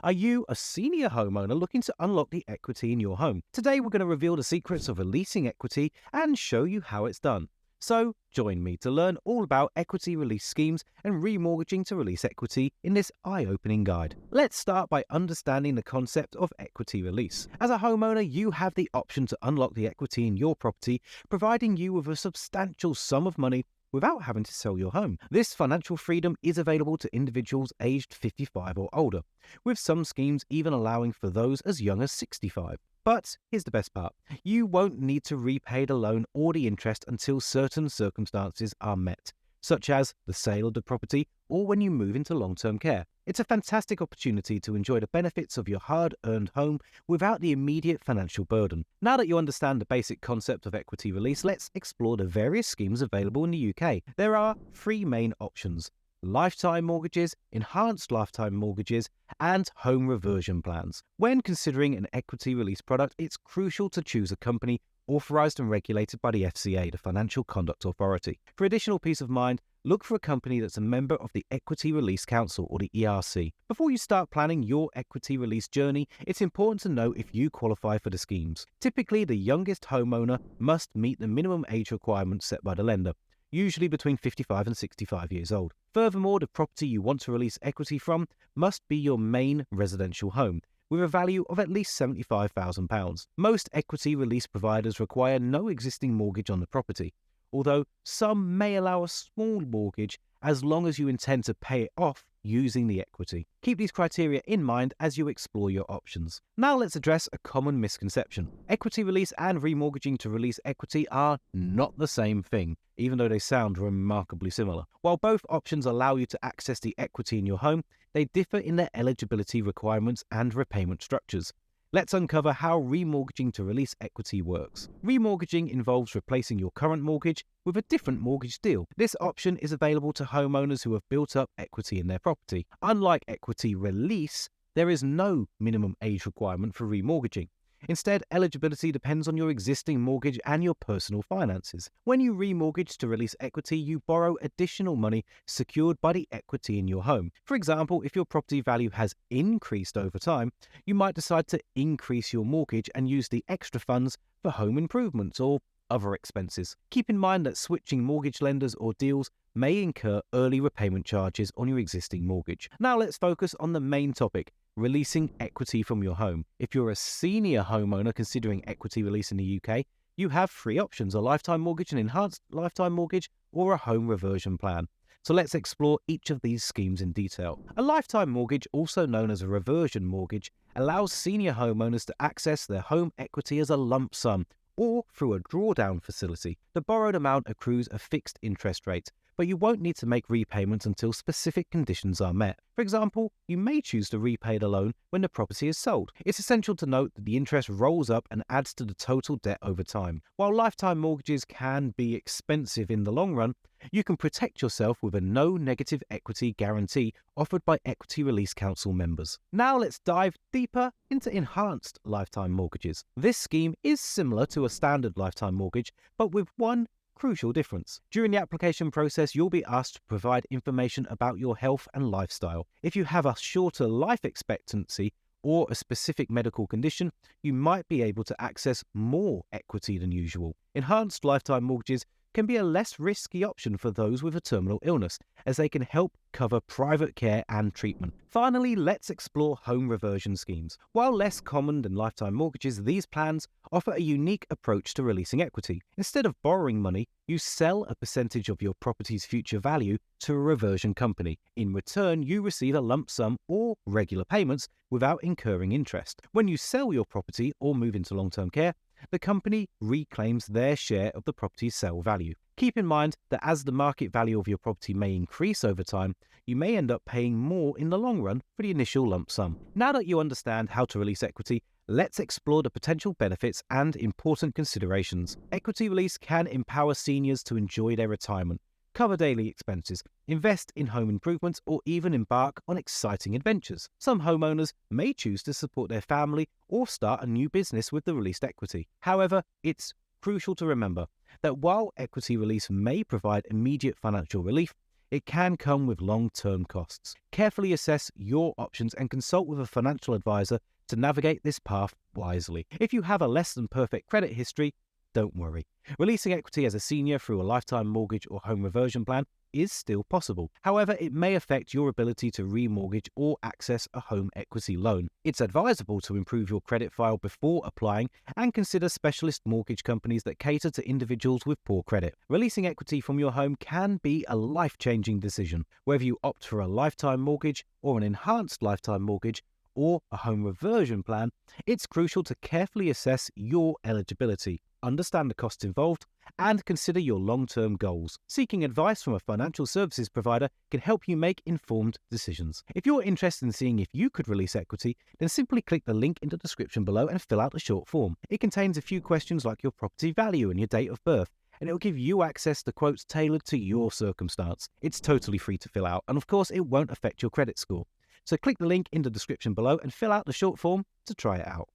Are you a senior homeowner looking to unlock the equity in your home? Today, we're going to reveal the secrets of releasing equity and show you how it's done. So, join me to learn all about equity release schemes and remortgaging to release equity in this eye-opening guide. Let's start by understanding the concept of equity release. As a homeowner, you have the option to unlock the equity in your property, providing you with a substantial sum of money without having to sell your home. This financial freedom is available to individuals aged 55 or older, with some schemes even allowing for those as young as 65. But here's the best part. You won't need to repay the loan or the interest until certain circumstances are met, such as the sale of the property or when you move into long-term care. It's a fantastic opportunity to enjoy the benefits of your hard-earned home without the immediate financial burden. Now that you understand the basic concept of equity release, let's explore the various schemes available in the UK. There are three main options: lifetime mortgages, enhanced lifetime mortgages, and home reversion plans. When considering an equity release product, it's crucial to choose a company authorised and regulated by the FCA, the Financial Conduct Authority. For additional peace of mind, look for a company that's a member of the Equity Release Council, or the ERC. Before you start planning your equity release journey, it's important to know if you qualify for the schemes. Typically, the youngest homeowner must meet the minimum age requirements set by the lender, usually between 55 and 65 years old. Furthermore, the property you want to release equity from must be your main residential home, with a value of at least £75,000. Most equity release providers require no existing mortgage on the property, although some may allow a small mortgage as long as you intend to pay it off using the equity. Keep these criteria in mind as you explore your options. Now let's address a common misconception. Equity release and remortgaging to release equity are not the same thing, even though they sound remarkably similar. While both options allow you to access the equity in your home, they differ in their eligibility requirements and repayment structures. Let's uncover how remortgaging to release equity works. Remortgaging involves replacing your current mortgage with a different mortgage deal. This option is available to homeowners who have built up equity in their property. Unlike equity release, there is no minimum age requirement for remortgaging. Instead, eligibility depends on your existing mortgage and your personal finances. When you remortgage to release equity, you borrow additional money secured by the equity in your home. For example, if your property value has increased over time, you might decide to increase your mortgage and use the extra funds for home improvements or other expenses. Keep in mind that switching mortgage lenders or deals may incur early repayment charges on your existing mortgage. Now let's focus on the main topic: releasing equity from your home. If you're a senior homeowner considering equity release in the UK, you have three options: a lifetime mortgage, an enhanced lifetime mortgage, or a home reversion plan. So let's explore each of these schemes in detail. A lifetime mortgage, also known as a reversion mortgage, allows senior homeowners to access their home equity as a lump sum or through a drawdown facility. The borrowed amount accrues a fixed interest rate, but you won't need to make repayments until specific conditions are met. For example, you may choose to repay the loan when the property is sold. It's essential to note that the interest rolls up and adds to the total debt over time. While lifetime mortgages can be expensive in the long run, you can protect yourself with a no negative equity guarantee offered by Equity Release Council members. Now let's dive deeper into enhanced lifetime mortgages. This scheme is similar to a standard lifetime mortgage, but with one crucial difference. During the application process, you'll be asked to provide information about your health and lifestyle. If you have a shorter life expectancy or a specific medical condition, you might be able to access more equity than usual. Enhanced lifetime mortgages can be a less risky option for those with a terminal illness, as they can help cover private care and treatment. Finally, let's explore home reversion schemes. While less common than lifetime mortgages, these plans offer a unique approach to releasing equity. Instead of borrowing money, you sell a percentage of your property's future value to a reversion company. In return, you receive a lump sum or regular payments without incurring interest. When you sell your property or move into long-term care, the company reclaims their share of the property's sale value. Keep in mind that as the market value of your property may increase over time, you may end up paying more in the long run for the initial lump sum. Now that you understand how to release equity, let's explore the potential benefits and important considerations. Equity release can empower seniors to enjoy their retirement, cover daily expenses, invest in home improvements, or even embark on exciting adventures. Some homeowners may choose to support their family or start a new business with the released equity. However, it's crucial to remember that while equity release may provide immediate financial relief, it can come with long-term costs. Carefully assess your options and consult with a financial advisor to navigate this path wisely. If you have a less than perfect credit history, don't worry. Releasing equity as a senior through a lifetime mortgage or home reversion plan is still possible. However, it may affect your ability to remortgage or access a home equity loan. It's advisable to improve your credit file before applying and consider specialist mortgage companies that cater to individuals with poor credit. Releasing equity from your home can be a life-changing decision. Whether you opt for a lifetime mortgage or an enhanced lifetime mortgage or a home reversion plan, it's crucial to carefully assess your eligibility, understand the costs involved, and consider your long-term goals. Seeking advice from a financial services provider can help you make informed decisions. If you're interested in seeing if you could release equity, then simply click the link in the description below and fill out a short form. It contains a few questions like your property value and your date of birth, and it will give you access to quotes tailored to your circumstance. It's totally free to fill out, and of course, it won't affect your credit score. So click the link in the description below and fill out the short form to try it out.